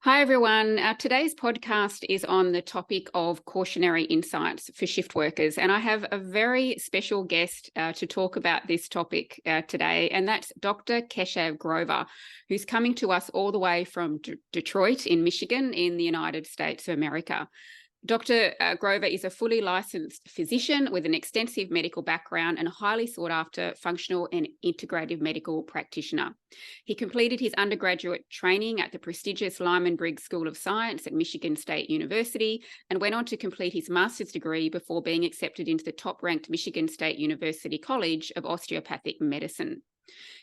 Hi, everyone. Today's podcast is on the topic of cautionary insights for shift workers. And I have a very special guest to talk about this topic today, and that's Dr. Keshav Grover, who's coming to us all the way from Detroit in Michigan in the United States of America. Dr. Grover is a fully licensed physician with an extensive medical background and a highly sought after functional and integrative medical practitioner. He completed his undergraduate training at the prestigious Lyman Briggs School of Science at Michigan State University and went on to complete his master's degree before being accepted into the top-ranked Michigan State University College of Osteopathic Medicine.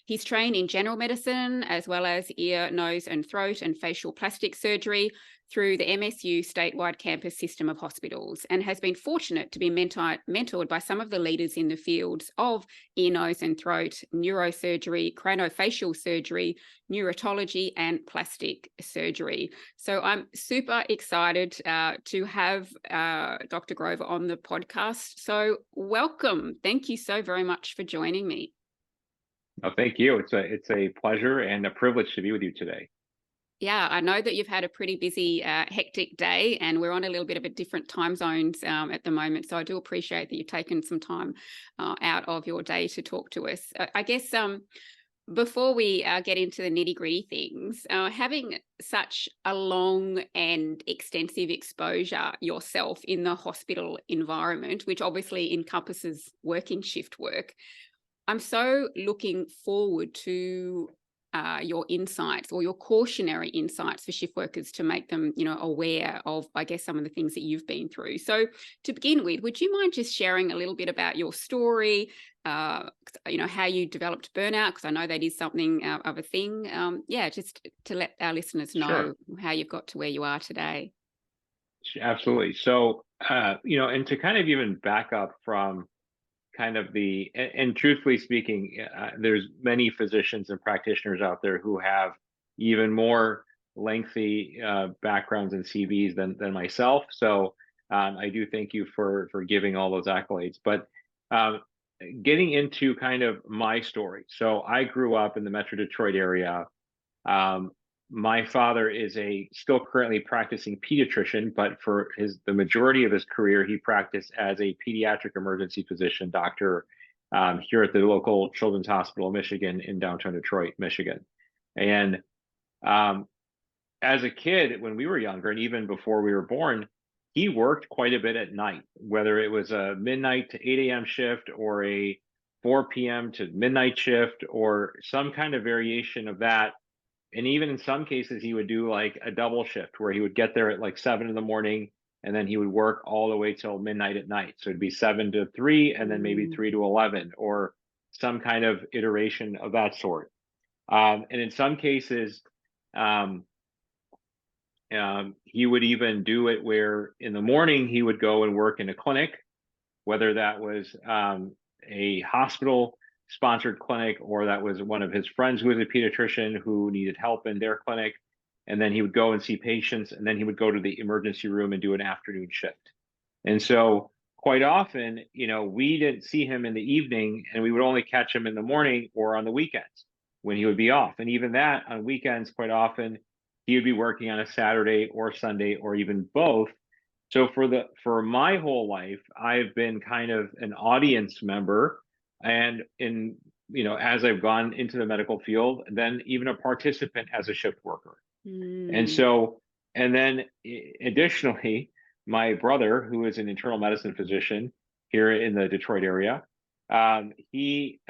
He's trained in general medicine as well as ear, nose and throat and facial plastic surgery through the MSU statewide campus system of hospitals, and has been fortunate to be mentored by some of the leaders in the fields of ear, nose and throat, neurosurgery, craniofacial surgery, neurotology and plastic surgery. So I'm super excited to have Dr. Grover on the podcast. So welcome. Thank you so very much for joining me. Oh, thank you. It's a pleasure and a privilege to be with you today. Yeah, I know that you've had a pretty busy, hectic day, and we're on a little bit of a different time zones at the moment. So I do appreciate that you've taken some time out of your day to talk to us. I guess before we get into the nitty-gritty things, having such a long and extensive exposure yourself in the hospital environment, which obviously encompasses working shift work, I'm so looking forward to your insights or your cautionary insights for shift workers to make them, aware of, I guess, some of the things that you've been through. So to begin with, would you mind just sharing a little bit about your story, how you developed burnout? Because I know that is something of a thing. Just to let our listeners know Sure. how you've got to where you are today. Absolutely. So, and to kind of even back up from kind of and truthfully speaking, there's many physicians and practitioners out there who have even more lengthy backgrounds and CVs than myself. So I do thank you for giving all those accolades. But getting into kind of my story. So I grew up in the Metro Detroit area. Um, my father is still currently practicing pediatrician, but for the majority of his career, he practiced as a pediatric emergency physician doctor here at the local Children's Hospital of Michigan in downtown Detroit, Michigan. And as a kid, when we were younger, and even before we were born, he worked quite a bit at night, whether it was a midnight to 8 a.m. shift or a 4 p.m. to midnight shift or some kind of variation of that. And even in some cases, he would do like a double shift where he would get there at like 7 in the morning and then he would work all the way till midnight at night. So it'd be 7 to 3 and then maybe 3 to 11 or some kind of iteration of that sort. And in some cases, he would even do it where in the morning he would go and work in a clinic, whether that was a hospital sponsored clinic or that was one of his friends who was a pediatrician who needed help in their clinic. And then he would go and see patients, and then he would go to the emergency room and do an afternoon shift. And so quite often, we didn't see him in the evening, and we would only catch him in the morning or on the weekends when he would be off. And even that on weekends, quite often, he would be working on a Saturday or Sunday or even both. So for my whole life, I've been kind of an audience member, and as I've gone into the medical field, then even a participant as a shift worker. And so, and then additionally, my brother, who is an internal medicine physician here in the Detroit area, he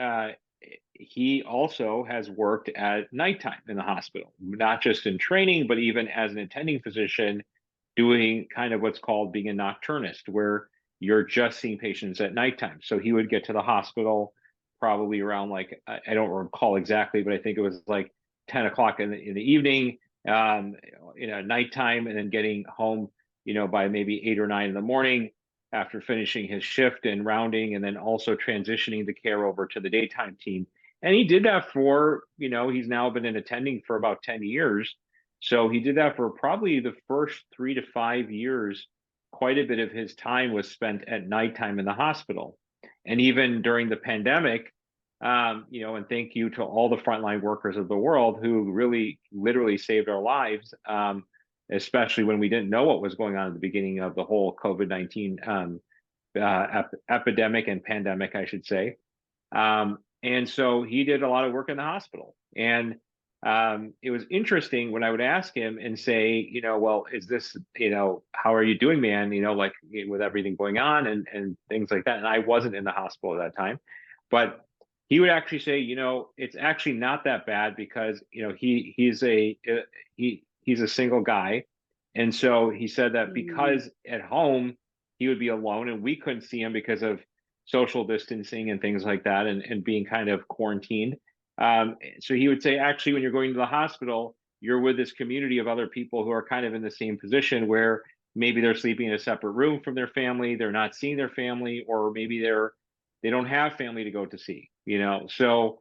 also has worked at nighttime in the hospital, not just in training, but even as an attending physician, doing kind of what's called being a nocturnist, where you're just seeing patients at nighttime. So he would get to the hospital probably around I don't recall exactly, but I think it was like 10 o'clock in the evening, nighttime, and then getting home, by maybe 8 or 9 in the morning after finishing his shift and rounding, and then also transitioning the care over to the daytime team. And he did that for, he's now been in attending for about 10 years. So he did that for probably the first 3 to 5 years. Quite a bit of his time was spent at nighttime in the hospital. And even during the pandemic, and thank you to all the frontline workers of the world who really literally saved our lives. especially when we didn't know what was going on at the beginning of the whole COVID-19 epidemic and pandemic, I should say. And so he did a lot of work in the hospital. And it was interesting when I would ask him and say, well, is this, how are you doing, man? Like with everything going on and things like that. And I wasn't in the hospital at that time, but he would actually say, it's actually not that bad because, he's a single guy. And so he said that because at home he would be alone and we couldn't see him because of social distancing and things like that, and being kind of quarantined. So he would say, actually, when you're going to the hospital, you're with this community of other people who are kind of in the same position where maybe they're sleeping in a separate room from their family, they're not seeing their family, or maybe they don't have family to go to see, So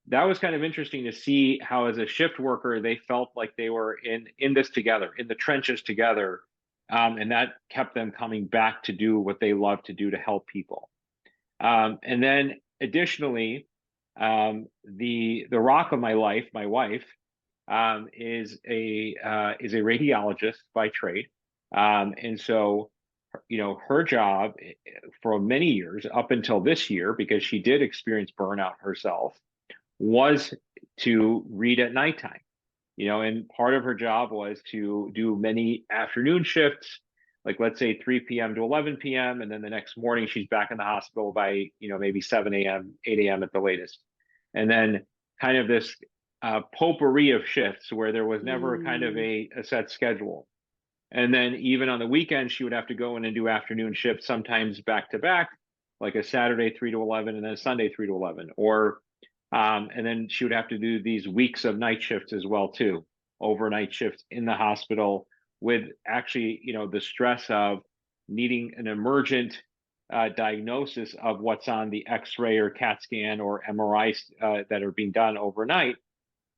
that was kind of interesting to see how, as a shift worker, they felt like they were in this together, in the trenches together, and that kept them coming back to do what they love to do, to help people. And then additionally, the rock of my life, my wife, is a radiologist by trade, and so her job for many years up until this year, because she did experience burnout herself, was to read at nighttime. And part of her job was to do many afternoon shifts, like let's say 3 p.m. to 11 p.m. And then the next morning she's back in the hospital by, maybe 7 a.m., 8 a.m. at the latest. And then kind of this potpourri of shifts where there was never kind of a set schedule. And then even on the weekends, she would have to go in and do afternoon shifts, sometimes back to back, like a Saturday 3 to 11 and then a Sunday 3 to 11. Or and then she would have to do these weeks of night shifts as well too, overnight shifts in the hospital, with actually, the stress of needing an emergent diagnosis of what's on the X-ray or CAT scan or MRI that are being done overnight.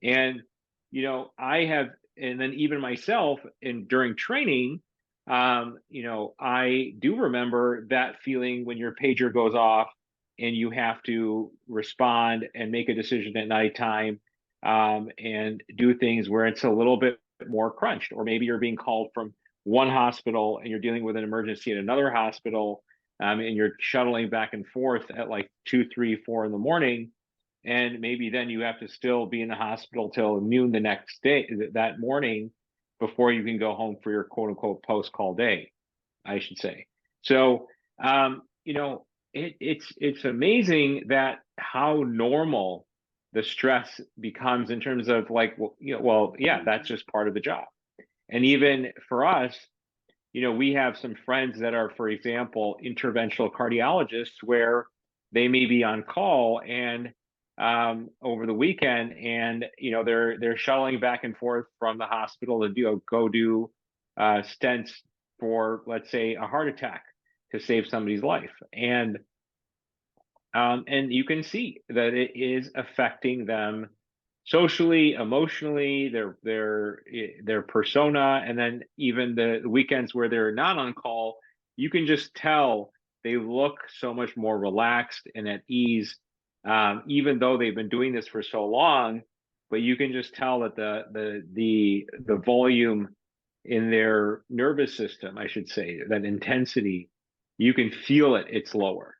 And I have, and then even myself, during training, I do remember that feeling when your pager goes off and you have to respond and make a decision at nighttime, and do things where it's a little bit more crunched, or maybe you're being called from one hospital and you're dealing with an emergency at another hospital, and you're shuttling back and forth at like 2, 3, 4 in the morning, and maybe then you have to still be in the hospital till noon the next day, that morning, before you can go home for your quote unquote post call day, I should say. So it's amazing that how normal the stress becomes, in terms of like, yeah, that's just part of the job. And even for us, we have some friends that are, for example, interventional cardiologists, where they may be on call and over the weekend, and they're shuttling back and forth from the hospital to go do stents for, let's say, a heart attack, to save somebody's life. And you can see that it is affecting them socially, emotionally, their persona. And then even the weekends where they're not on call, you can just tell they look so much more relaxed and at ease, even though they've been doing this for so long. But you can just tell that the volume in their nervous system, I should say, that intensity, you can feel it's lower,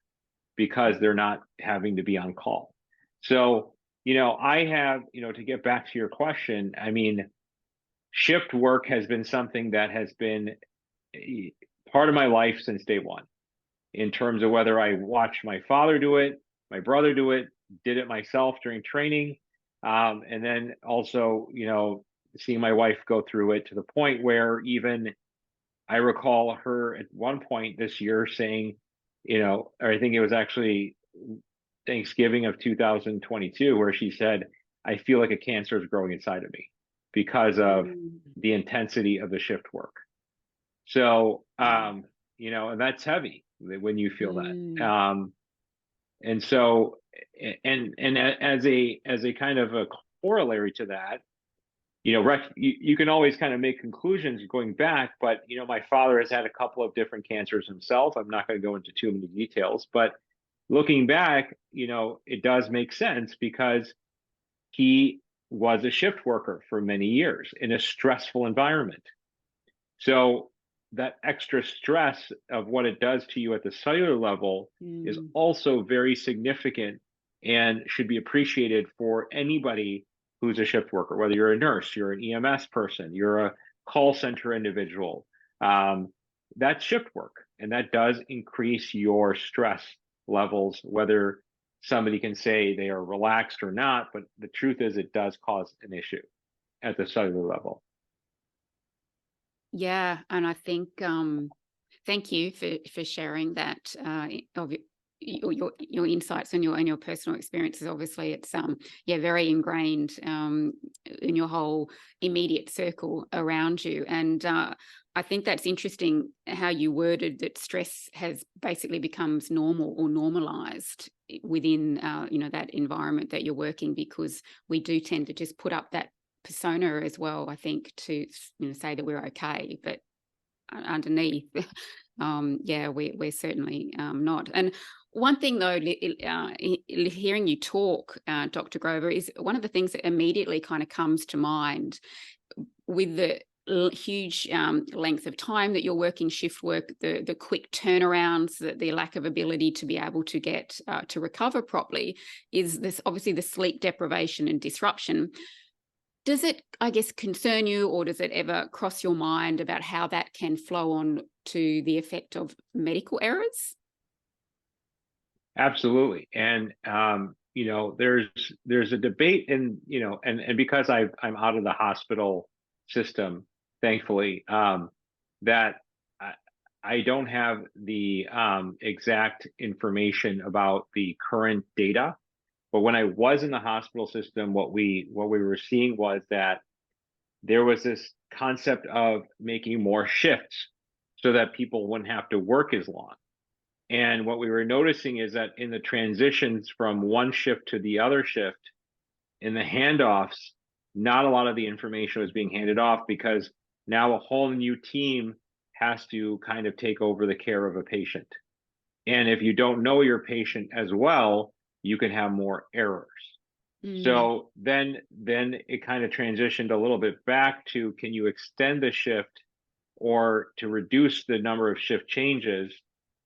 because they're not having to be on call. So, I have, to get back to your question, I mean, shift work has been something that has been part of my life since day one, in terms of whether I watched my father do it, my brother do it, did it myself during training, and then also, seeing my wife go through it, to the point where even I recall her at one point this year saying, or I think it was actually Thanksgiving of 2022, where she said, I feel like a cancer is growing inside of me because of the intensity of the shift work. So, and that's heavy when you feel that. And so, and as a kind of a corollary to that, you can always kind of make conclusions going back, but, my father has had a couple of different cancers himself. I'm not going to go into too many details, but looking back, it does make sense, because he was a shift worker for many years in a stressful environment. So that extra stress of what it does to you at the cellular level is also very significant and should be appreciated for anybody who's a shift worker, whether you're a nurse, you're an EMS person, you're a call center individual. That's shift work, and that does increase your stress levels, whether somebody can say they are relaxed or not, but the truth is it does cause an issue at the cellular level. Yeah, and I think thank you for sharing that of your insights and your personal experiences. Obviously, it's very ingrained in your whole immediate circle around you, and I think that's interesting how you worded that stress has basically becomes normal or normalized within that environment that you're working, because we do tend to just put up that persona as well, I think, to say that we're okay, but underneath we're certainly not. And one thing though, hearing you talk, Dr. Grover, is one of the things that immediately kind of comes to mind with the huge length of time that you're working shift work, the quick turnarounds, the lack of ability to be able to get to recover properly, is this obviously the sleep deprivation and disruption. Does it, I guess, concern you, or does it ever cross your mind about how that can flow on to the effect of medical errors? Absolutely. And there's a debate in, and because I'm out of the hospital system, thankfully, that I don't have the exact information about the current data. But when I was in the hospital system, what we were seeing was that there was this concept of making more shifts so that people wouldn't have to work as long. And what we were noticing is that in the transitions from one shift to the other shift, in the handoffs, not a lot of the information was being handed off, because now a whole new team has to kind of take over the care of a patient. And if you don't know your patient as well, you can have more errors. So then it kind of transitioned a little bit back to, can you extend the shift or to reduce the number of shift changes,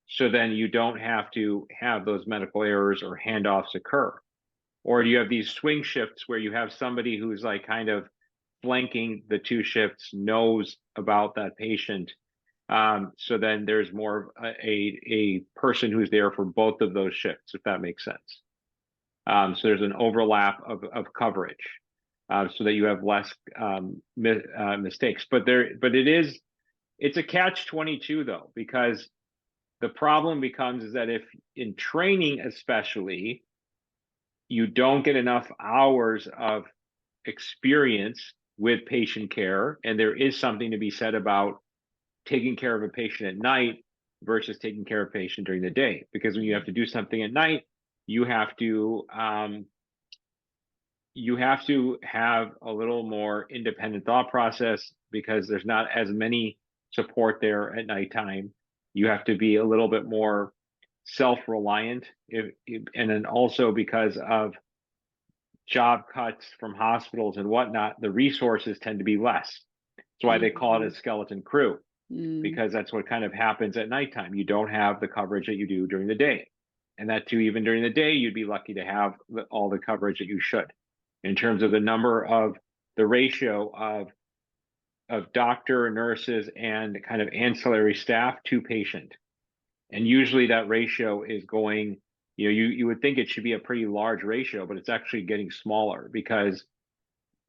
so then you don't have to have those medical errors or handoffs occur? Or do you have these swing shifts where you have somebody who's like kind of flanking the two shifts, knows about that patient? So then there's more of a person who's there for both of those shifts, if that makes sense. So there's an overlap of coverage, so that you have less mistakes. But it's a catch-22 though, because the problem becomes is that if in training especially, you don't get enough hours of experience with patient care, and there is something to be said about taking care of a patient at night versus taking care of a patient during the day, because when you have to do something at night, you have to have a little more independent thought process, because there's not as many support there at nighttime. You have to be a little bit more self-reliant, and then also because of job cuts from hospitals and whatnot, the resources tend to be less. That's why they call it a skeleton crew, because that's what kind of happens at nighttime. You don't have the coverage that you do during the day. And that too, even during the day, you'd be lucky to have all the coverage that you should, in terms of the ratio of doctor, nurses, and kind of ancillary staff to patient. And usually that ratio is going, you would think it should be a pretty large ratio, but it's actually getting smaller, because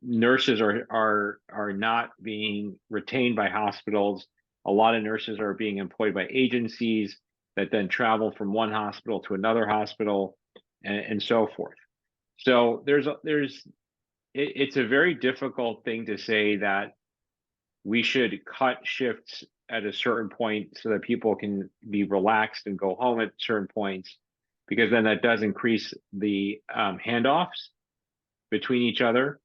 nurses are not being retained by hospitals. A lot of nurses are being employed by agencies that then travel from one hospital to another hospital, and so forth. So it's a very difficult thing to say that we should cut shifts at a certain point so that people can be relaxed and go home at certain points, because then that does increase the handoffs between each other.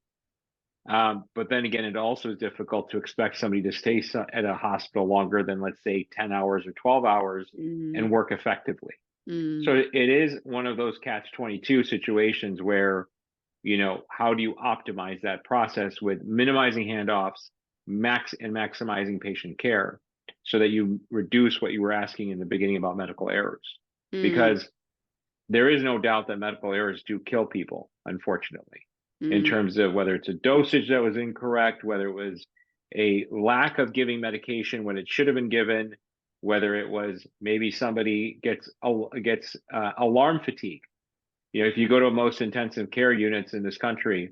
But then again, it also is difficult to expect somebody to stay at a hospital longer than, let's say, 10 hours or 12 hours and work effectively. So it is one of those catch-22 situations where, how do you optimize that process with minimizing handoffs maximizing patient care, so that you reduce what you were asking in the beginning about medical errors. Because there is no doubt that medical errors do kill people, unfortunately, in terms of whether it's a dosage that was incorrect, whether it was a lack of giving medication when it should have been given, whether it was maybe somebody gets alarm fatigue. If you go to most intensive care units in this country,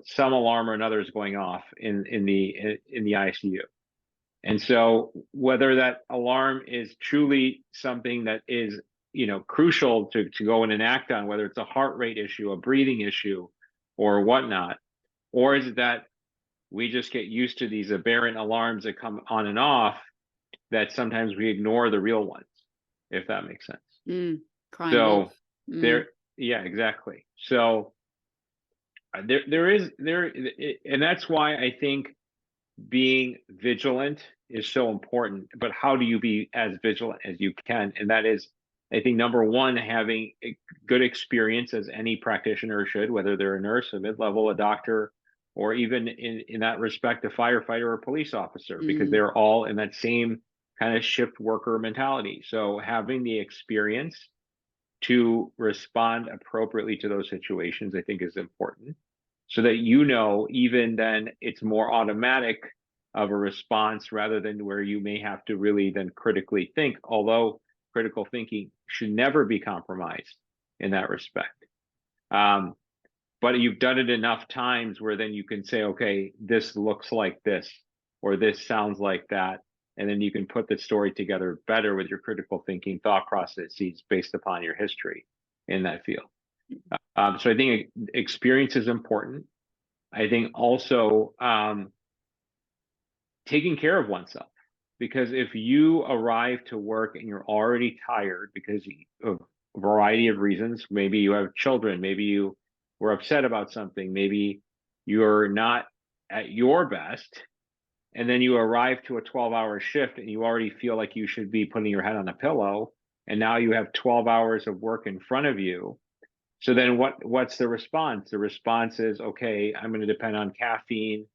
some alarm or another is going off in the ICU. And so whether that alarm is truly something that is, crucial to go in and act on, whether it's a heart rate issue, a breathing issue, or whatnot, or is it that we just get used to these aberrant alarms that come on and off, that sometimes we ignore the real ones, if that makes sense. Crying wolf. Yeah, exactly. So and that's why I think being vigilant is so important. But how do you be as vigilant as you can? And that is, I think, number one, having a good experience, as any practitioner should, whether they're a nurse, a mid-level, a doctor, or even in that respect, a firefighter or a police officer, because they're all in that same kind of shift worker mentality. So having the experience to respond appropriately to those situations, I think, is important, so that, even then it's more automatic of a response, rather than where you may have to really then critically think, although critical thinking should never be compromised in that respect. But you've done it enough times where then you can say, okay, this looks like this, or this sounds like that. And then you can put the story together better with your critical thinking thought processes based upon your history in that field. So I think experience is important. I think also taking care of oneself, because if you arrive to work and you're already tired because of a variety of reasons, maybe you have children, maybe you were upset about something, maybe you're not at your best, and then you arrive to a 12-hour shift and you already feel like you should be putting your head on a pillow, and now you have 12 hours of work in front of you. So then what's the response? The response is, okay, I'm going to depend on caffeine,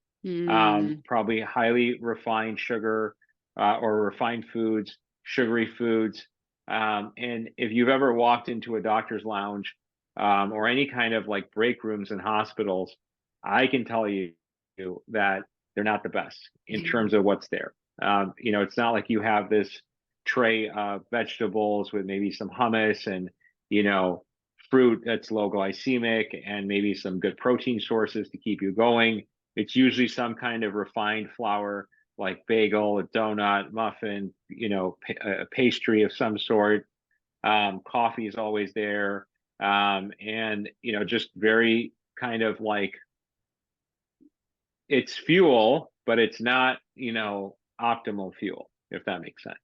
probably highly refined sugar, or refined foods, sugary foods. And if you've ever walked into a doctor's lounge, or any kind of like break rooms in hospitals, I can tell you that they're not the best in terms of what's there. It's not like you have this tray of vegetables with maybe some hummus and, fruit that's low glycemic, and maybe some good protein sources to keep you going. It's usually some kind of refined flour, like bagel, a donut, muffin, a pastry of some sort. Coffee is always there. And, just very kind of like, it's fuel, but it's not, optimal fuel, if that makes sense.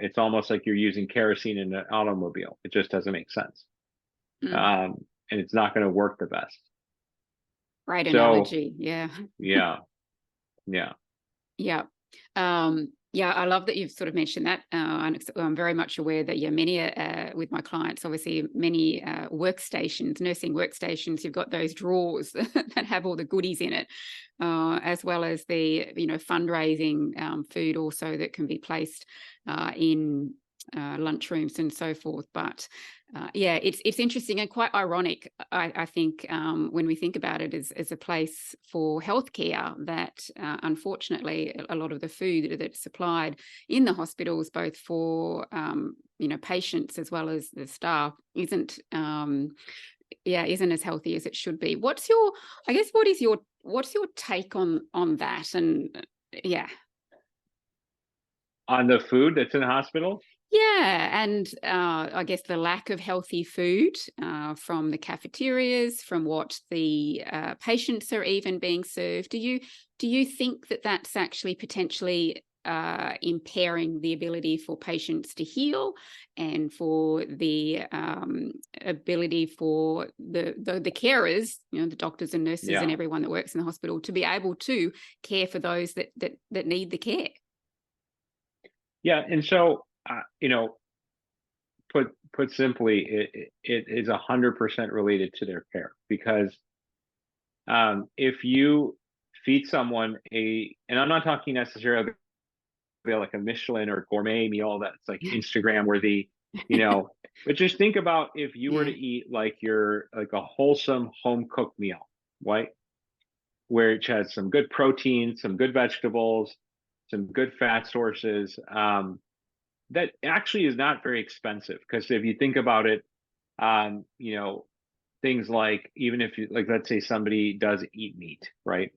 It's almost like you're using kerosene in an automobile. It just doesn't make sense. And it's not going to work the best. Right analogy. Yeah. Yeah. I love that you've sort of mentioned that. I'm very much aware that many with my clients, obviously many workstations, nursing workstations, you've got those drawers that have all the goodies in it, as well as the fundraising food also that can be placed in lunchrooms and so forth. But it's interesting and quite ironic, I think, when we think about it as a place for healthcare, that unfortunately a lot of the food that's supplied in the hospitals, both for patients as well as the staff, isn't as healthy as it should be. What's your take on that? And on the food that's in the hospital? Yeah, and I guess the lack of healthy food from the cafeterias, from what the patients are even being served. Do you think that that's actually potentially impairing the ability for patients to heal, and for the ability for the carers, the doctors and nurses and everyone that works in the hospital, to be able to care for those that need the care? Yeah, and so put simply, it is 100% related to their care, because if you feed someone and I'm not talking necessarily like a Michelin or gourmet meal that's like Instagram worthy, but just think about if you were to eat like a wholesome home cooked meal, right? Where it has some good protein, some good vegetables, some good fat sources. That actually is not very expensive, because if you think about it, things like, even if you, like, let's say somebody does eat meat, right?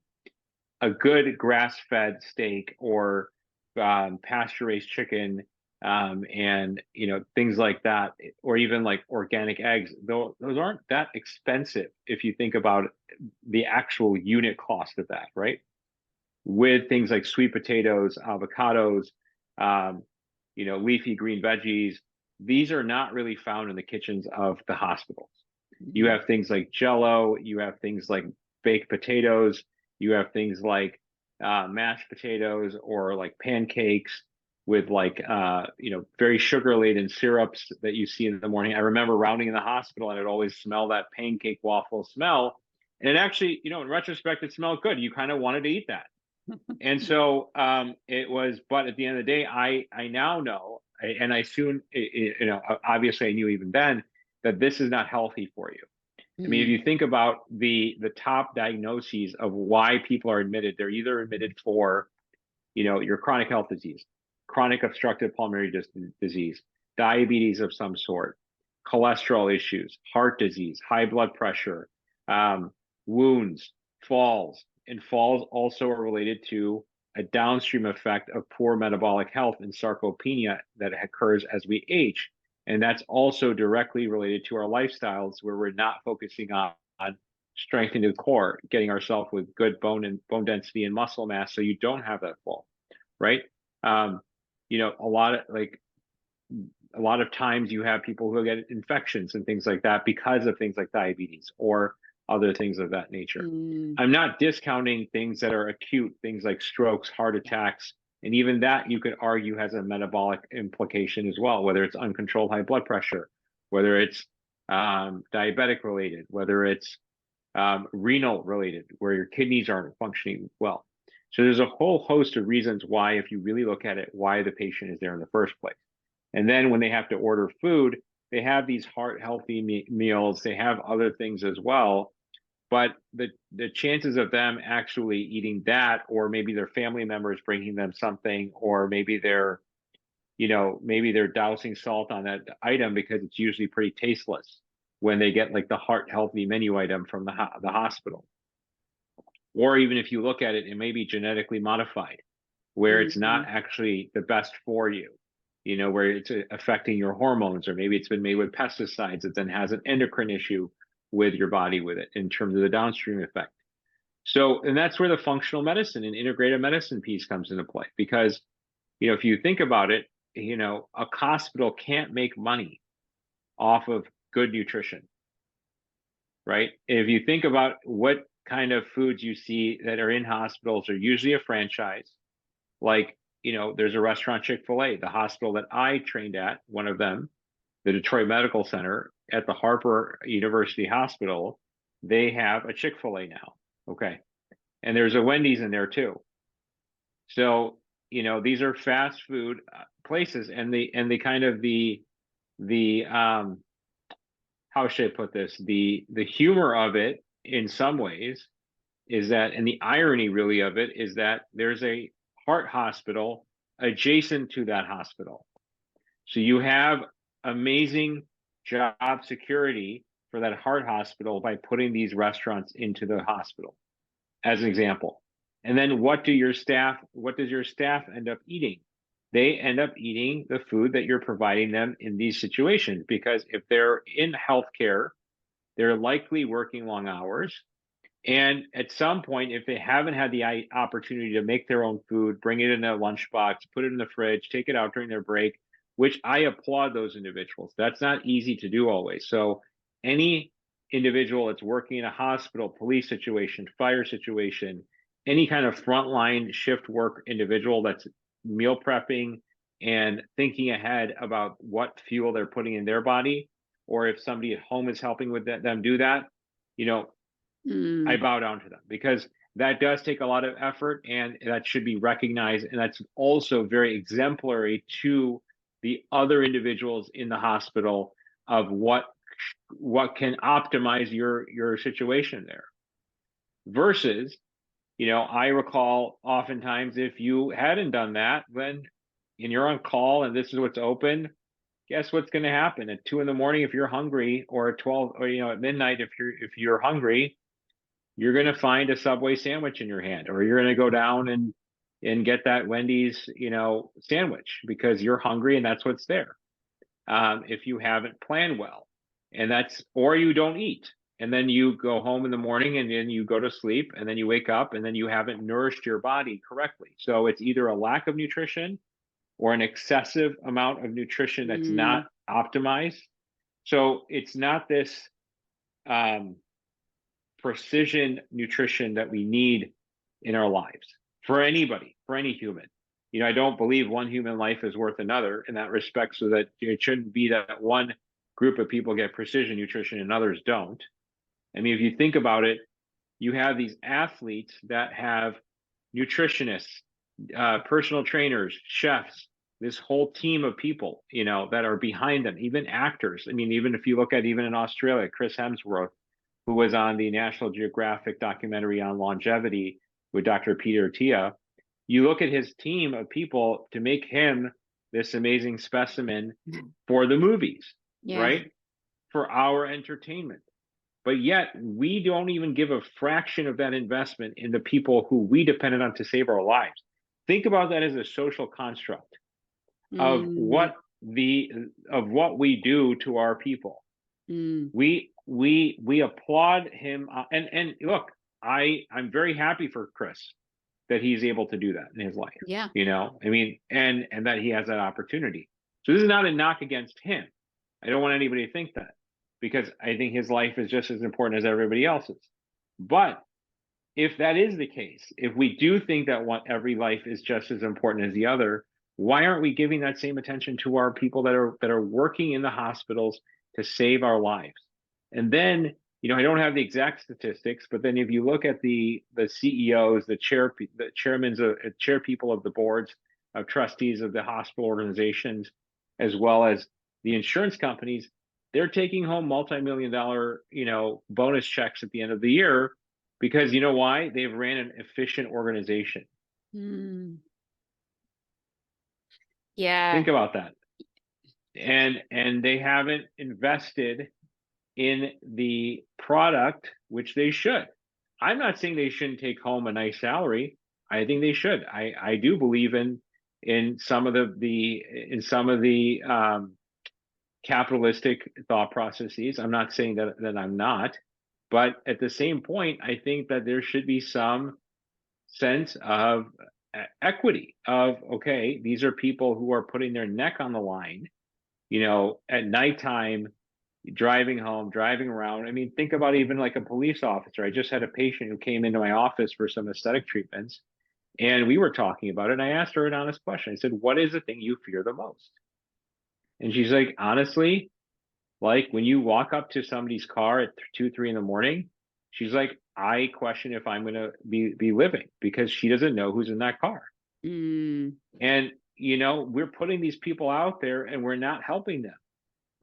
A good grass-fed steak or pasture-raised chicken, and things like that, or even like organic eggs, those aren't that expensive if you think about the actual unit cost of that, right? With things like sweet potatoes, avocados, um, leafy green veggies, these are not really found in the kitchens of the hospitals. You have things like Jello, you have things like baked potatoes, you have things like mashed potatoes, or like pancakes with like very sugar laden syrups that you see in the morning. I remember rounding in the hospital and it always smelled that pancake waffle smell, and it actually, in retrospect, it smelled good. You kind of wanted to eat that. And so it was, but at the end of the day, I now know, and I soon, obviously I knew even then, that this is not healthy for you. I mean, if you think about the top diagnoses of why people are admitted, they're either admitted for, your chronic health disease, chronic obstructive pulmonary disease, diabetes of some sort, cholesterol issues, heart disease, high blood pressure, wounds, falls. And falls also are related to a downstream effect of poor metabolic health and sarcopenia that occurs as we age. And that's also directly related to our lifestyles, where we're not focusing on strengthening the core, getting ourselves with good bone density and muscle mass, so you don't have that fall, right? A lot of times you have people who get infections and things like that because of things like diabetes or other things of that nature. I'm not discounting things that are acute, things like strokes, heart attacks, and even that you could argue has a metabolic implication as well, whether it's uncontrolled high blood pressure, whether it's diabetic related, whether it's renal related, where your kidneys aren't functioning well. So there's a whole host of reasons why, if you really look at it, why the patient is there in the first place. And then when they have to order food, they have these heart healthy meals, they have other things as well. But the chances of them actually eating that, or maybe their family members bringing them something, or maybe they're dousing salt on that item because it's usually pretty tasteless when they get like the heart healthy menu item from the hospital. Or even if you look at it, it may be genetically modified, where it's not actually the best for you, where it's affecting your hormones, or maybe it's been made with pesticides that then has an endocrine issue with your body with it in terms of the downstream effect. So, and that's where the functional medicine and integrative medicine piece comes into play, because, if you think about it, a hospital can't make money off of good nutrition, right? If you think about what kind of foods you see that are in hospitals, are usually a franchise. Like, there's a restaurant, Chick-fil-A, the hospital that I trained at, one of them, the Detroit Medical Center at the Harper University Hospital, they have a Chick-fil-A now. Okay. And there's a Wendy's in there too. So, these are fast food places, and the kind of the how should I put this? The humor of it in some ways is that, and the irony really of it is that there's a heart hospital adjacent to that hospital. So you have amazing job security for that heart hospital by putting these restaurants into the hospital, as an example. And then what does your staff end up eating? They end up eating the food that you're providing them in these situations, because if they're in healthcare, they're likely working long hours. And at some point, if they haven't had the opportunity to make their own food, bring it in a lunchbox, put it in the fridge, take it out during their break, which I applaud those individuals. That's not easy to do always. So any individual that's working in a hospital, police situation, fire situation, any kind of frontline shift work individual that's meal prepping and thinking ahead about what fuel they're putting in their body, or if somebody at home is helping with them do that, I bow down to them, because that does take a lot of effort, and that should be recognized. And that's also very exemplary to the other individuals in the hospital of what can optimize your situation there. Versus, I recall oftentimes if you hadn't done that, then and you're on call and this is what's open, guess what's going to happen at 2 a.m. if you're hungry, or at 12, or at midnight if you're hungry, you're going to find a Subway sandwich in your hand, or you're going to go down and get that Wendy's sandwich because you're hungry and that's what's there. If you haven't planned well, or you don't eat, and then you go home in the morning and then you go to sleep and then you wake up and then you haven't nourished your body correctly. So it's either a lack of nutrition or an excessive amount of nutrition that's not optimized. So it's not this precision nutrition that we need in our lives for anybody, for any human. I don't believe one human life is worth another in that respect, so that it shouldn't be that one group of people get precision nutrition and others don't. I mean, if you think about it, you have these athletes that have nutritionists, personal trainers, chefs, this whole team of people, that are behind them, even actors. I mean, even if you look at even in Australia, Chris Hemsworth, who was on the National Geographic documentary on longevity with Dr. Peter Attia, you look at his team of people to make him this amazing specimen for the movies, right? For our entertainment. But yet we don't even give a fraction of that investment in the people who we depended on to save our lives. Think about that as a social construct of what we do to our people. We applaud him, and look, I'm very happy for Chris that he's able to do that in his life. Yeah. I mean, and that he has that opportunity. So this is not a knock against him. I don't want anybody to think that, because I think his life is just as important as everybody else's. But if that is the case, if we do think that every life is just as important as the other, why aren't we giving that same attention to our people that are working in the hospitals to save our lives? And then, I don't have the exact statistics, but then if you look at the CEOs, the chair people of the boards of trustees of the hospital organizations, as well as the insurance companies, they're taking home multi-million-dollar, bonus checks at the end of the year, because you know why? They've ran an efficient organization. Yeah. Think about that. And they haven't invested in the product, which they should. I'm not saying they shouldn't take home a nice salary. I think they should. I do believe in some of the capitalistic thought processes. I'm not saying that I'm not, but at the same point, I think that there should be some sense of equity of, okay, these are people who are putting their neck on the line, at nighttime, driving home, driving around. I mean, think about even like a police officer. I just had a patient who came into my office for some aesthetic treatments, and we were talking about it, and I asked her an honest question. I said, what is the thing you fear the most? And she's like, honestly, like when you walk up to somebody's car at 2, 3 in the morning, she's like, I question if I'm going to be living, because she doesn't know who's in that car. And, we're putting these people out there and we're not helping them,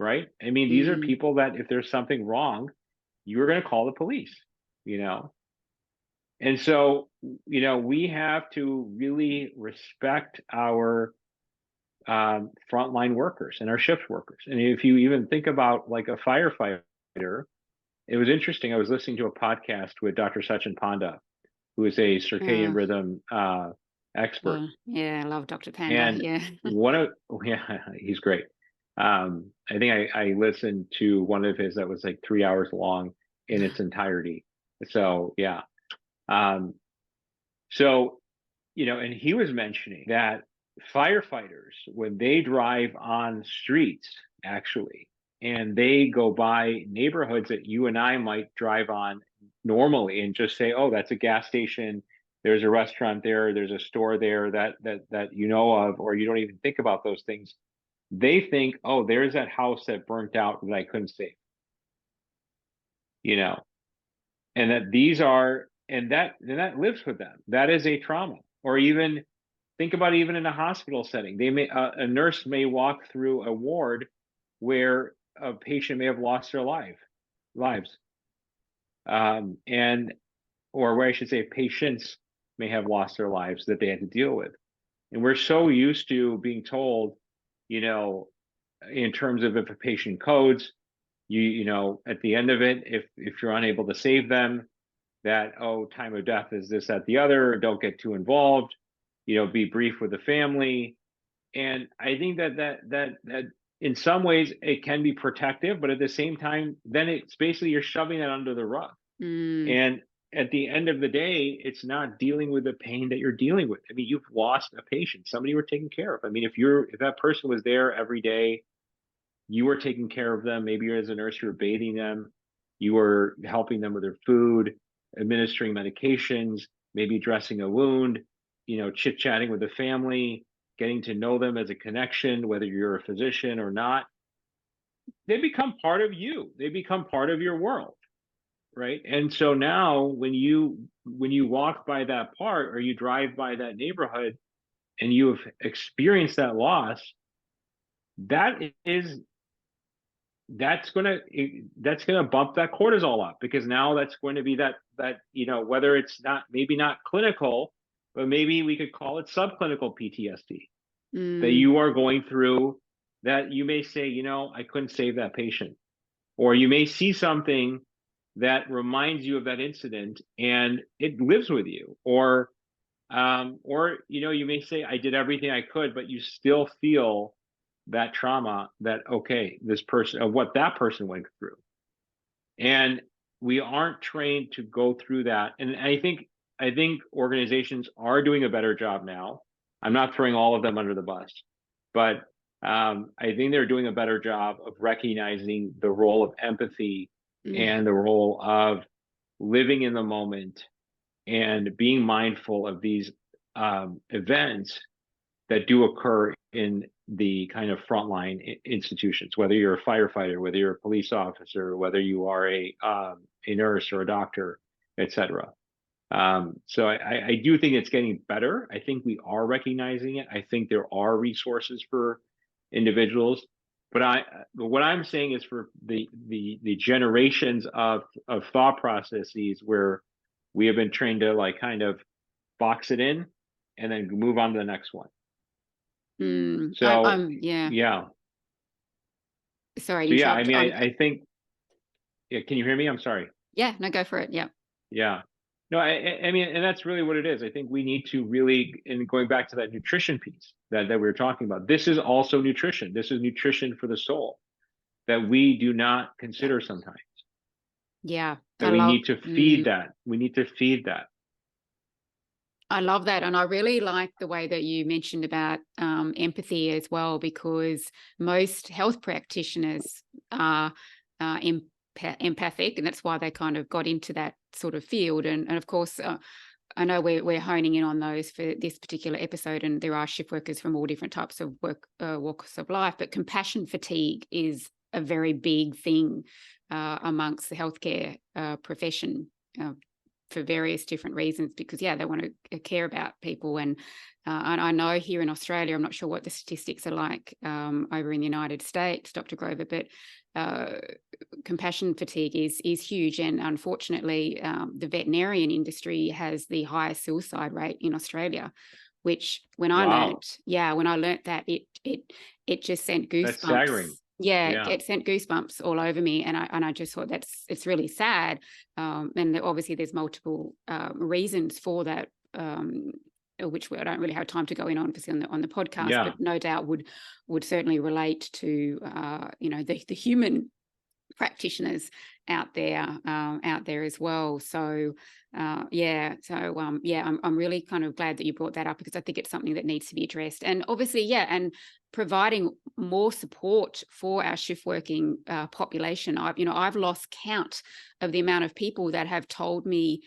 right? I mean, these are people that if there's something wrong, you're going to call the police, And so, we have to really respect our frontline workers and our shift workers. And if you even think about like a firefighter, it was interesting. I was listening to a podcast with Dr. Sachin Panda, who is a circadian rhythm expert. Yeah, I love Dr. Panda. And he's great. I think I listened to one of his that was like 3 hours long in its entirety. So yeah. And he was mentioning that firefighters, when they drive on streets, actually, and they go by neighborhoods that you and I might drive on normally and just say, oh, that's a gas station, there's a restaurant there, there's a store there that you know of, or you don't even think about those things. They think, oh, there's that house that burnt out that I couldn't save. And that these are that lives with them. That is a trauma. Or even think about even in a hospital setting, they may a nurse may walk through a ward where a patient may have lost their lives, and or where I should say patients may have lost their lives that they had to deal with. And we're so used to being told, you know, in terms of if a patient codes, you know, at the end of it, if you're unable to save them, that, oh, time of death is this, that, the other, don't get too involved, you know, be brief with the family. And I think that in some ways it can be protective, but at the same time, then it's basically you're shoving it under the rug. And at the end of the day, it's not dealing with the pain that you're dealing with. I mean, you've lost a patient, somebody you were taking care of. I mean, if that person was there every day, you were taking care of them. Maybe you're as a nurse, you were bathing them, you were helping them with their food, administering medications, maybe dressing a wound, you know, chit-chatting with the family, getting to know them as a connection, whether you're a physician or not. They become part of you. They become part of your world. Right. And so now when you walk by that part or you drive by that neighborhood and you have experienced that loss, that's gonna bump that cortisol up, because now that's going to be that you know, whether it's maybe not clinical, but maybe we could call it subclinical PTSD that you are going through, that you may say, you know, I couldn't save that patient, or you may see something that reminds you of that incident and it lives with you, or you know, you may say, I did everything I could, but you still feel that trauma, that, okay, this person, of what that person went through. And we aren't trained to go through that. And I think organizations are doing a better job now. I'm not throwing all of them under the bus, but I think they're doing a better job of recognizing the role of empathy and the role of living in the moment and being mindful of these events that do occur in the kind of frontline institutions, whether you're a firefighter, whether you're a police officer, whether you are a nurse or a doctor, etc. So I do think it's getting better. I think we are recognizing it. I think there are resources for individuals. But what I'm saying is, for the generations of thought processes where we have been trained to like kind of box it in and then move on to the next one. So yeah. Sorry, so yeah, I mean, I think, yeah, can you hear me? I'm sorry. Yeah, no, go for it. Yeah. No, I mean, and that's really what it is. I think we need to really, and going back to that nutrition piece that we were talking about, this is also nutrition. This is nutrition for the soul that we do not consider sometimes. Yeah. That we need to feed that. We need to feed that. I love that. And I really like the way that you mentioned about empathy as well, because most health practitioners are empathic, and that's why they kind of got into that sort of field. And of course, I know we're honing in on those for this particular episode, and there are shift workers from all different types of walks of life, but compassion fatigue is a very big thing amongst the healthcare profession, for various different reasons, because they want to care about people. And I know here in Australia, I'm not sure what the statistics are like over in the United States, Dr. Grover, but compassion fatigue is huge. And unfortunately, the veterinarian industry has the highest suicide rate in Australia, which when I learnt that, it just sent goosebumps. That's staggering. Yeah, it sent goosebumps all over me, and I just thought it's really sad. And obviously, there's multiple reasons for that, which I don't really have time to go in on on the podcast, but no doubt would certainly relate to the human practitioners out there as well. So I'm really kind of glad that you brought that up, because I think it's something that needs to be addressed. And obviously, and providing more support for our shift working population. I've lost count of the amount of people that have told me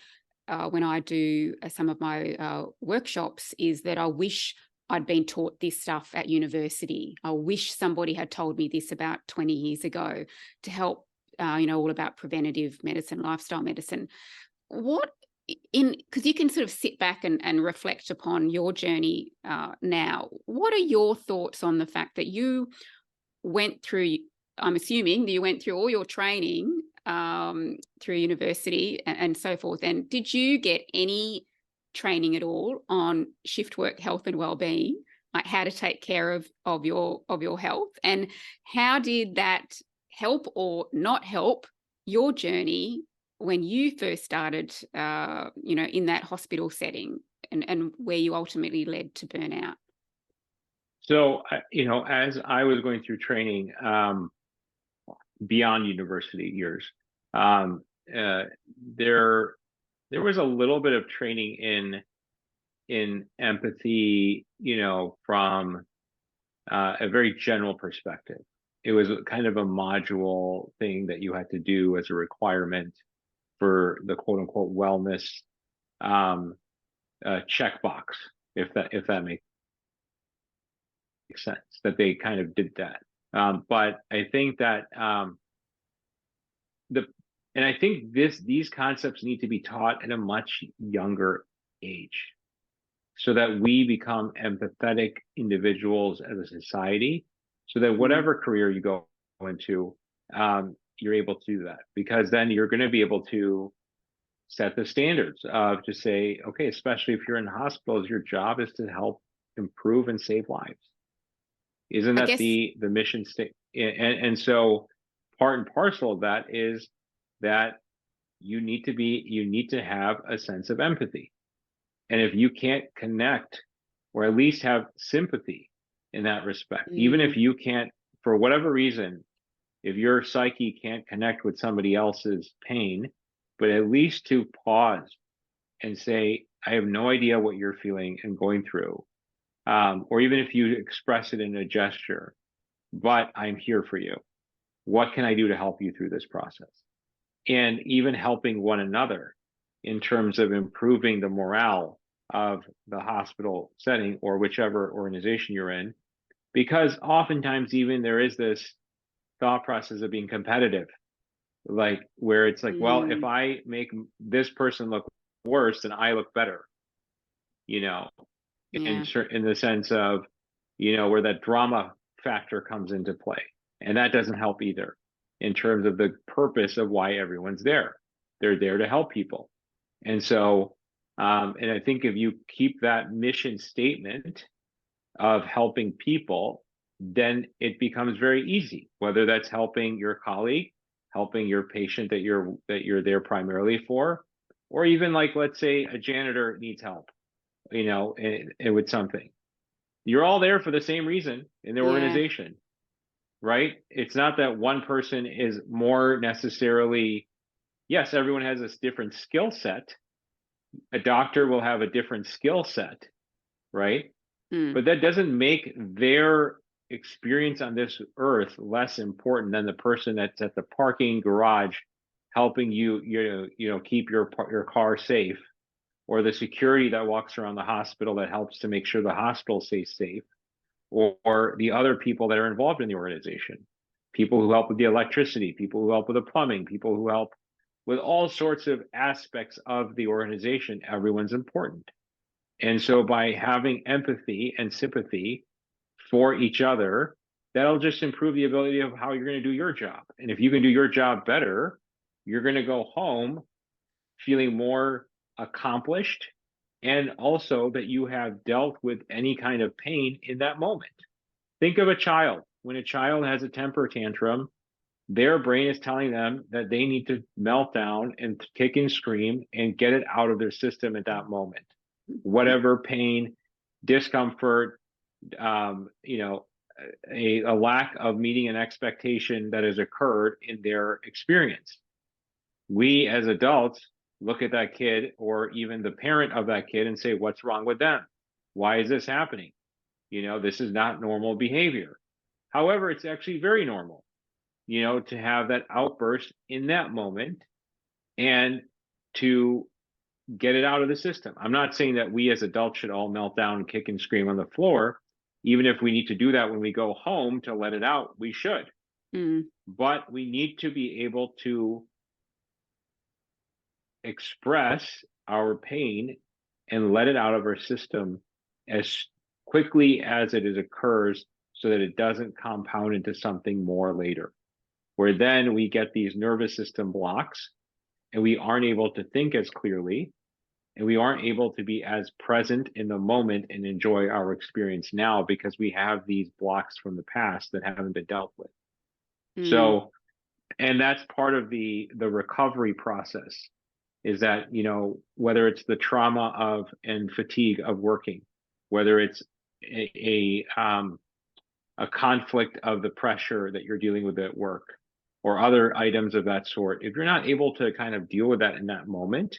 when I do some of my workshops is that I wish I'd been taught this stuff at university. I wish somebody had told me this about 20 years ago to help, all about preventative medicine, lifestyle medicine. What because you can sort of sit back and reflect upon your journey now. What are your thoughts on the fact that you went through, I'm assuming that you went through all your training through university and so forth, and did you get any training at all on shift work health and well-being, like how to take care of your health, and how did that help or not help your journey when you first started, in that hospital setting, and where you ultimately led to burnout? So, as I was going through training beyond university years, um, uh, there was a little bit of training in empathy, from a very general perspective. It was kind of a module thing that you had to do as a requirement for the quote unquote wellness um, checkbox, if that makes sense, that they kind of did that. But I think that I think these concepts need to be taught at a much younger age, so that we become empathetic individuals as a society, so that whatever career you go into, you're able to do that, because then you're going to be able to set the standards of, to say, okay, especially if you're in hospitals, your job is to help improve and save lives. Isn't I that guess, the mission state? And so part and parcel of that is that you need to have a sense of empathy. And if you can't connect, or at least have sympathy in that respect, even if you can't, for whatever reason, if your psyche can't connect with somebody else's pain, but at least to pause and say, I have no idea what you're feeling and going through. Or even if you express it in a gesture, but I'm here for you. What can I do to help you through this process? And even helping one another in terms of improving the morale of the hospital setting or whichever organization you're in. Because oftentimes even there is this thought process of being competitive, like where it's like, well, if I make this person look worse, then I look better, yeah. in the sense of, where that drama factor comes into play. And that doesn't help either in terms of the purpose of why everyone's there. They're there to help people. And so, and I think if you keep that mission statement of helping people, then it becomes very easy, whether that's helping your colleague, helping your patient that you're there primarily for, or even, like, let's say a janitor needs help, with something. You're all there for the same reason in the organization, right? It's not that one person is more necessarily, yes, everyone has this different skill set. A doctor will have a different skill set, right? But that doesn't make their experience on this earth less important than the person that's at the parking garage helping you, keep your car safe, or the security that walks around the hospital that helps to make sure the hospital stays safe, or the other people that are involved in the organization, people who help with the electricity, people who help with the plumbing, people who help with all sorts of aspects of the organization. Everyone's important. And so by having empathy and sympathy for each other, that'll just improve the ability of how you're going to do your job. And if you can do your job better, you're going to go home feeling more accomplished, and also that you have dealt with any kind of pain in that moment. Think of a child. When a child has a temper tantrum, their brain is telling them that they need to melt down and kick and scream and get it out of their system at that moment. Whatever pain, discomfort, a lack of meeting an expectation that has occurred in their experience. We as adults look at that kid, or even the parent of that kid, and say, what's wrong with them? Why is this happening? This is not normal behavior. However, it's actually very normal, to have that outburst in that moment and to get it out of the system. I'm not saying that we as adults should all melt down and kick and scream on the floor. Even if we need to do that when we go home to let it out, we should. But we need to be able to express our pain and let it out of our system as quickly as it occurs, so that it doesn't compound into something more later, where then we get these nervous system blocks and we aren't able to think as clearly, and we aren't able to be as present in the moment and enjoy our experience now, because we have these blocks from the past that haven't been dealt with. So, and that's part of the recovery process, is that, you know, whether it's the trauma of and fatigue of working, whether it's a conflict of the pressure that you're dealing with at work, or other items of that sort, if you're not able to kind of deal with that in that moment,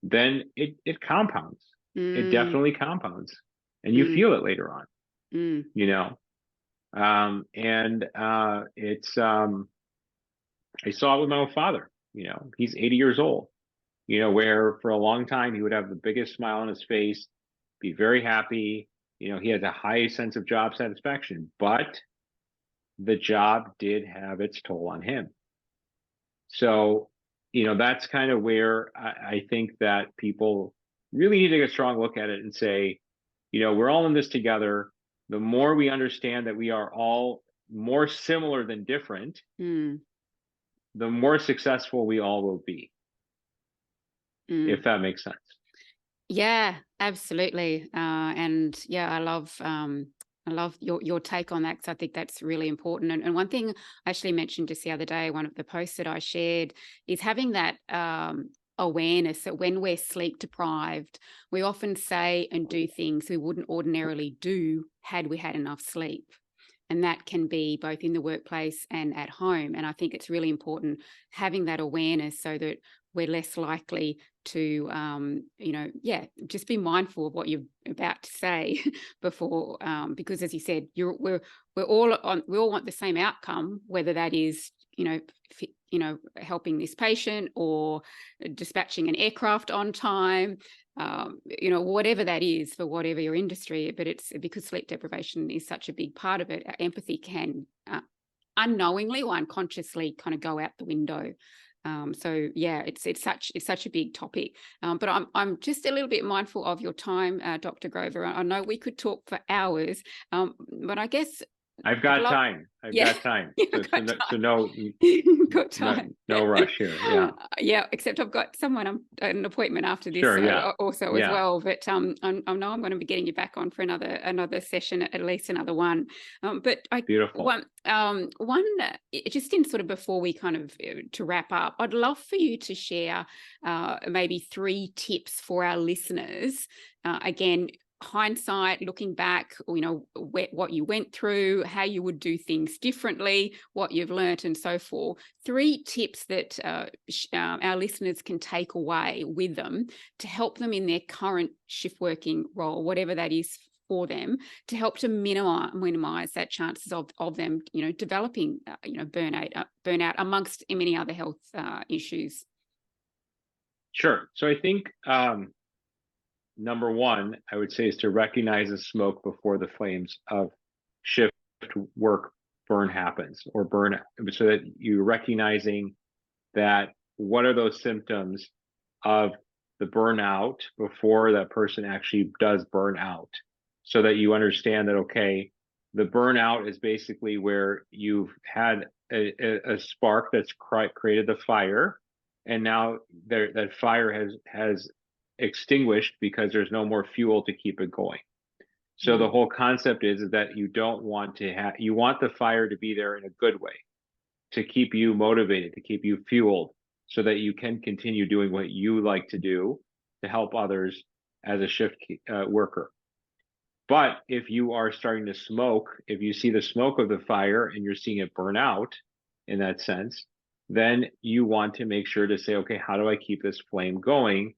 then it compounds. It definitely compounds, and you feel it later on, you know. It's I saw it with my own father. You know, he's 80 years old, you know, where for a long time he would have the biggest smile on his face, be very happy. You know, he has a high sense of job satisfaction, but the job did have its toll on him. So, you know, that's kind of where I think that people really need to take a strong look at it and say, you know, we're all in this together. The more we understand that we are all more similar than different, the more successful we all will be, if that makes sense. Yeah, absolutely. And yeah, I love your take on that, because I think that's really important. And one thing I actually mentioned just the other day, one of the posts that I shared, is having that awareness that when we're sleep deprived, we often say and do things we wouldn't ordinarily do had we had enough sleep. And that can be both in the workplace and at home. And I think it's really important having that awareness, so that we're less likely to, just be mindful of what you're about to say before, because as you said, we all want the same outcome, whether that is, helping this patient or dispatching an aircraft on time, whatever that is for whatever your industry. But it's because sleep deprivation is such a big part of it, our empathy can unknowingly or unconsciously kind of go out the window. So yeah, it's such a big topic. But I'm just a little bit mindful of your time, Dr. Grover. I know we could talk for hours, but I guess I've got time. I've got time. So no, got time. No rush here. Yeah. Yeah. Except I've got an appointment after this. Sure. Yeah. Also as well. But I know I'm going to be getting you back on for another session, at least another one. Beautiful. One just in sort of before we kind of to wrap up, I'd love for you to share maybe 3 tips for our listeners. Again, hindsight, looking back, what you went through, how you would do things differently, what you've learnt, and so forth. 3 tips that our listeners can take away with them to help them in their current shift working role, whatever that is for them, to help to minimize that chances of them, developing, burnout amongst many other health issues. Sure. So I think number 1, I would say, is to recognize the smoke before the flames of shift work burn happens, or burnout, so that you're recognizing that what are those symptoms of the burnout before that person actually does burn out, so that you understand that, okay, the burnout is basically where you've had a spark that's created the fire, and now that fire has extinguished because there's no more fuel to keep it going. So the whole concept is that you don't want to you want the fire to be there in a good way, to keep you motivated, to keep you fueled, so that you can continue doing what you like to do to help others as a shift worker. But if you are starting to smoke, if you see the smoke of the fire and you're seeing it burn out in that sense, then you want to make sure to say, okay, how do I keep this flame going?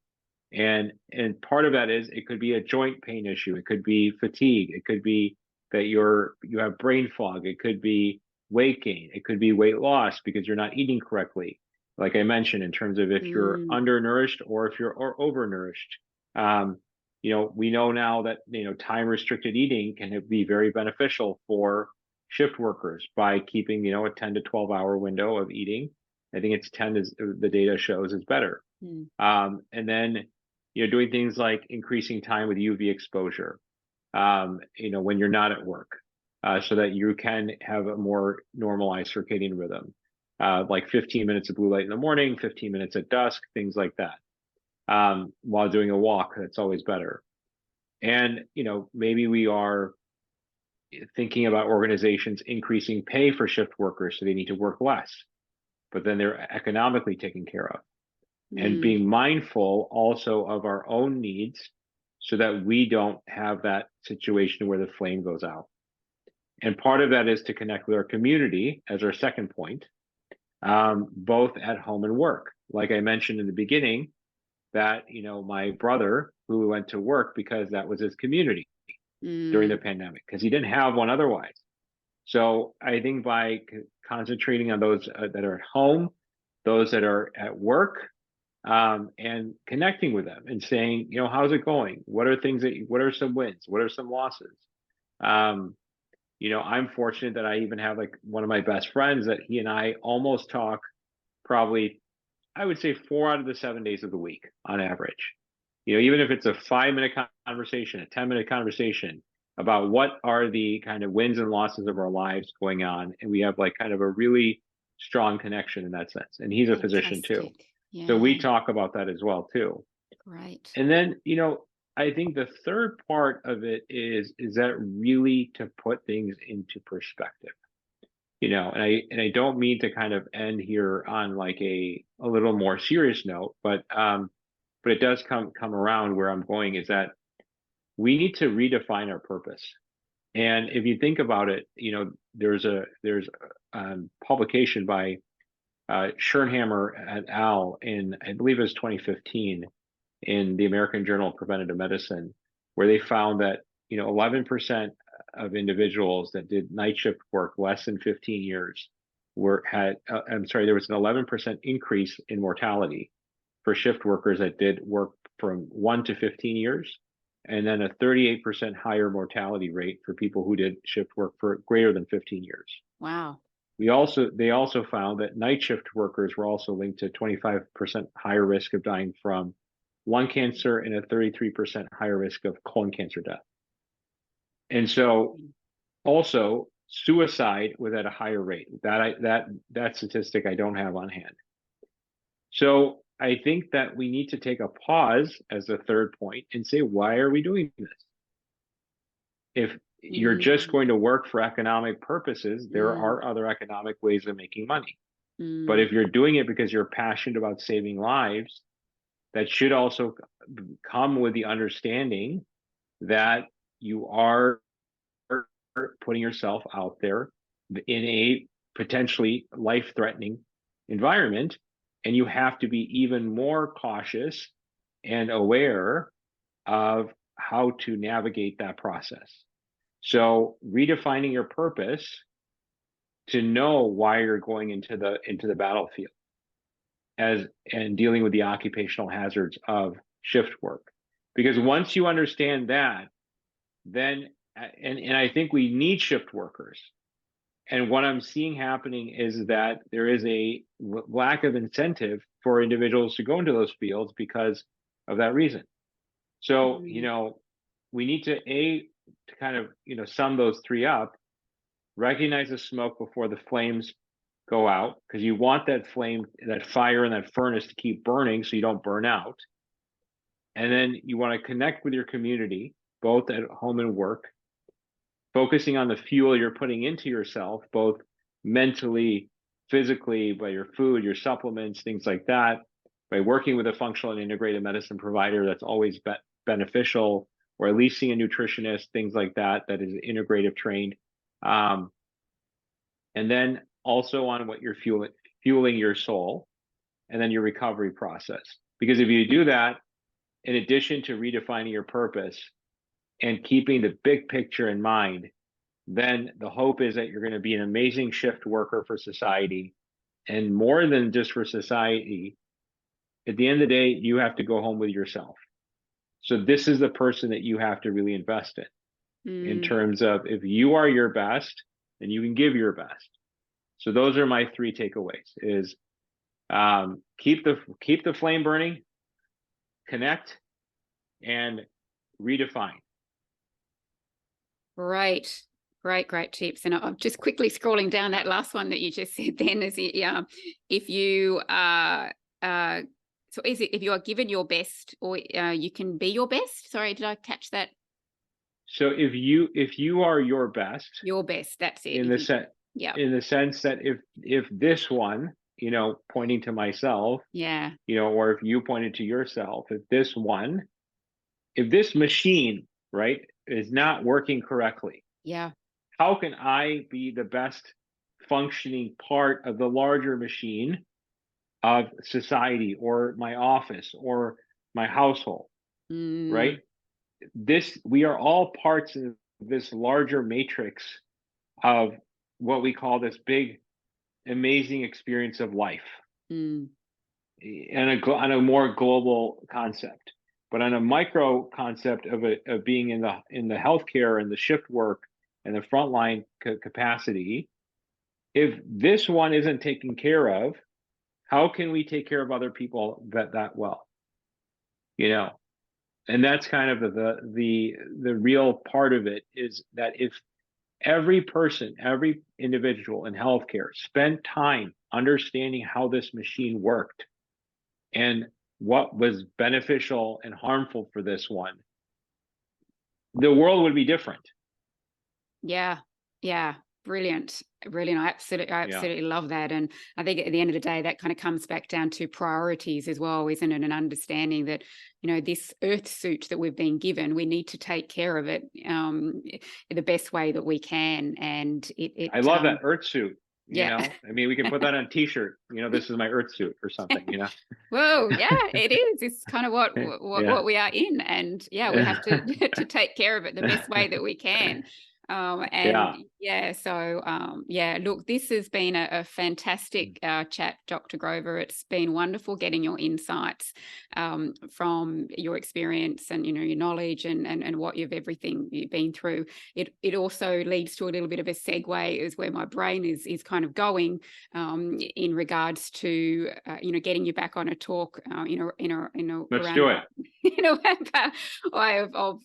And part of that is, it could be a joint pain issue. It could be fatigue. It could be that you have brain fog. It could be weight gain. It could be weight loss because you're not eating correctly. Like I mentioned, in terms of if you're undernourished or if you're overnourished. We know now that, time restricted eating can be very beneficial for shift workers by keeping, a 10 to 12 hour window of eating. I think it's 10 is the data shows is better. Mm. And then, doing things like increasing time with UV exposure, when you're not at work, so that you can have a more normalized circadian rhythm, like 15 minutes of blue light in the morning, 15 minutes at dusk, things like that. While doing a walk, that's always better. And, maybe we are thinking about organizations increasing pay for shift workers so they need to work less, but then they're economically taken care of. And Mm. being mindful also of our own needs so that we don't have that situation where the flame goes out. And part of that is to connect with our community as our second point, both at home and work. Like I mentioned in the beginning, that, my brother who went to work because that was his community during the Mm. pandemic, because he didn't have one otherwise. So I think by concentrating on those that are at home, those that are at work, and connecting with them and saying, how's it going? What are some wins? What are some losses? Um, I'm fortunate that I even have like one of my best friends that he and I almost talk probably, I would say 4 out of the 7 days of the week on average. Even if it's a 5-minute conversation, a 10-minute conversation about what are the kind of wins and losses of our lives going on. And we have like kind of a really strong connection in that sense. And he's a physician too. Fantastic. So Yeah. we talk about that as well too. Great. And then, I think the third part of it is that really to put things into perspective. And I don't mean to kind of end here on like a little more serious note, but it does come around where I'm going is that we need to redefine our purpose. And if you think about it, there's a publication by Schernhammer et al. In, I believe it was 2015, in the American Journal of Preventive Medicine, where they found that 11% of individuals that did night shift work less than 15 years there was an 11% increase in mortality for shift workers that did work from 1 to 15 years, and then a 38% higher mortality rate for people who did shift work for greater than 15 years. Wow. They also found that night shift workers were also linked to 25% higher risk of dying from lung cancer and a 33% higher risk of colon cancer death. And so also suicide was at a higher rate. That statistic I don't have on hand. So I think that we need to take a pause as the third point and say, why are we doing this? If you're just Mm. going to work for economic purposes, there Mm. are other economic ways of making money. But Mm. if you're doing it because you're passionate about saving lives, that should also come with the understanding that you are putting yourself out there in a potentially life-threatening environment, and you have to be even more cautious and aware of how to navigate that process. So redefining your purpose to know why you're going into the battlefield and dealing with the occupational hazards of shift work. Because once you understand that, then and I think we need shift workers. And what I'm seeing happening is that there is a lack of incentive for individuals to go into those fields because of that reason. So, Mm. we need to kind of, sum those three up, recognize the smoke before the flames go out, because you want that flame, that fire in that furnace to keep burning so you don't burn out. And then you want to connect with your community, both at home and work, focusing on the fuel you're putting into yourself, both mentally, physically, by your food, your supplements, things like that, by working with a functional and integrated medicine provider that's always beneficial, or at least seeing a nutritionist, things like that, that is integrative trained. And then also on what you're fueling your soul, and then your recovery process. Because if you do that, in addition to redefining your purpose and keeping the big picture in mind, then the hope is that you're going to be an amazing shift worker for society. And more than just for society, at the end of the day, you have to go home with yourself. So this is the person that you have to really invest in Mm. terms of, if you are your best, then you can give your best. So those are my three takeaways: is keep the flame burning, connect, and redefine. Great. Great tips. And I'm just quickly scrolling down that last one that you just said then, is it, if you so is it if you are given your best, or you can be your best? Sorry, did I catch that? So if you are your best, that's it. in the sense, yeah, in the sense that if this one, pointing to myself, yeah, or if you pointed to yourself, if this machine, right, is not working correctly, yeah, how can I be the best functioning part of the larger machine of society, or my office, or my household, right? We are all parts of this larger matrix of what we call this big, amazing experience of life, mm, and on a more global concept. But on a micro concept of being in the healthcare and the shift work and the frontline capacity, if this one isn't taken care of, how can we take care of other people that well? And that's kind of the real part of it, is that if every person, every individual in healthcare spent time understanding how this machine worked and what was beneficial and harmful for this one, the world would be different. yeah, yeah. Brilliant. I absolutely love that. And I think at the end of the day, that kind of comes back down to priorities as well, isn't it? And understanding that, this earth suit that we've been given, we need to take care of it the best way that we can. And I love that earth suit. Yeah. I mean, we can put that on a t-shirt, this is my earth suit or something, Well, yeah, it is. It's kind of what Yeah. we are in. And yeah, we have to to take care of it the best way that we can. Look, this has been a fantastic chat, Dr. Grover. It's been wonderful getting your insights from your experience and your knowledge and what you've been through. It also leads to a little bit of a segue, is where my brain is kind of going in regards to getting you back on a talk Let's do it. Way of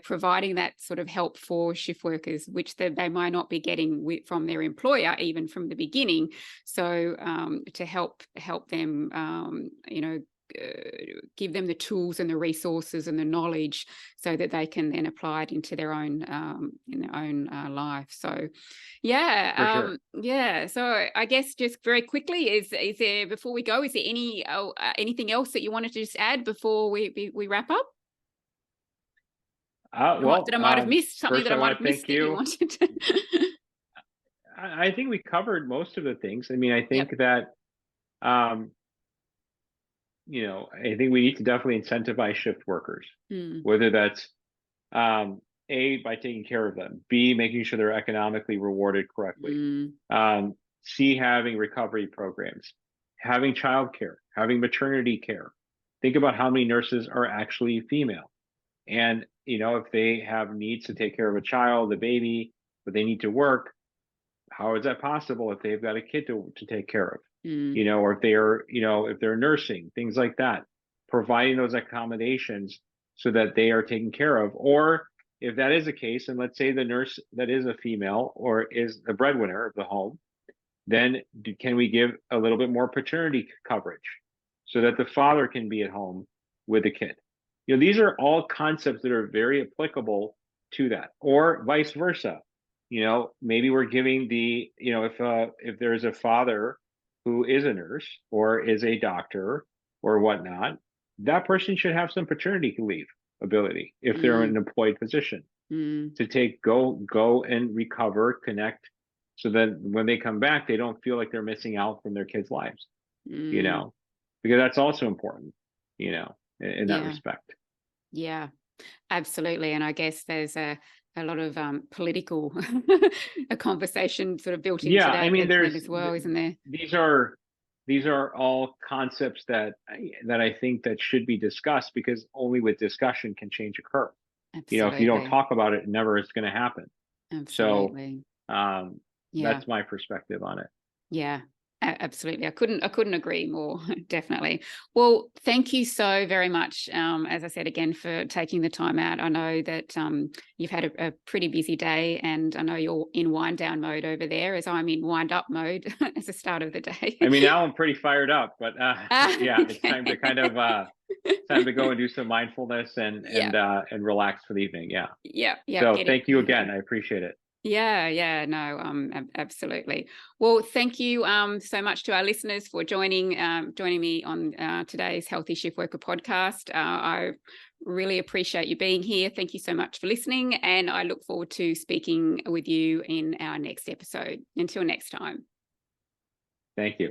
providing that sort of help for shift workers, which they might not be getting from their employer even from the beginning. So to help them, give them the tools and the resources and the knowledge so that they can then apply it into their own life. So so I guess just very quickly, is there, before we go, is there anything else that you wanted to just add before we wrap up? That I might have missed, something that I might have missed that you wanted to. I think we covered most of the things. I mean, I think that I think we need to definitely incentivize shift workers, whether that's A, by taking care of them, B, making sure they're economically rewarded correctly, C, having recovery programs, having childcare, having maternity care. Think about how many nurses are actually female. And, if they have needs to take care of a child, a baby, but they need to work, how is that possible if they've got a kid to take care of? Or if they're, if they're nursing, things like that, providing those accommodations so that they are taken care of. Or if that is the case, and let's say the nurse that is a female or is the breadwinner of the home, then can we give a little bit more paternity coverage so that the father can be at home with the kid? These are all concepts that are very applicable to that, or vice versa. Maybe we're giving if there's a father who is a nurse or is a doctor or whatnot, that person should have some paternity leave ability if they're in an employed position to go and recover, connect, so that when they come back, they don't feel like they're missing out from their kids' lives, because that's also important, in that respect. Yeah, absolutely. And I guess there's a lot of political a conversation sort of built into that. I mean, there's as well, isn't there? These are all concepts that I think that should be discussed, because only with discussion can change occur. Absolutely. If you don't talk about it, never is going to happen. Absolutely. So that's my perspective on it. Yeah. Absolutely. I couldn't agree more, definitely. Well, thank you so very much, as I said again, for taking the time out. I know that you've had a pretty busy day, and I know you're in wind down mode over there, as I'm in wind up mode as the start of the day. I mean, now I'm pretty fired up, but yeah, it's time to kind of time to go and do some mindfulness and relax for the evening. Yeah. Yeah. So thank you again. I appreciate it. Yeah, no, absolutely. Well, thank you so much to our listeners for joining me on today's Healthy Shift Worker podcast. I really appreciate you being here. Thank you so much for listening, and I look forward to speaking with you in our next episode. Until next time. Thank you.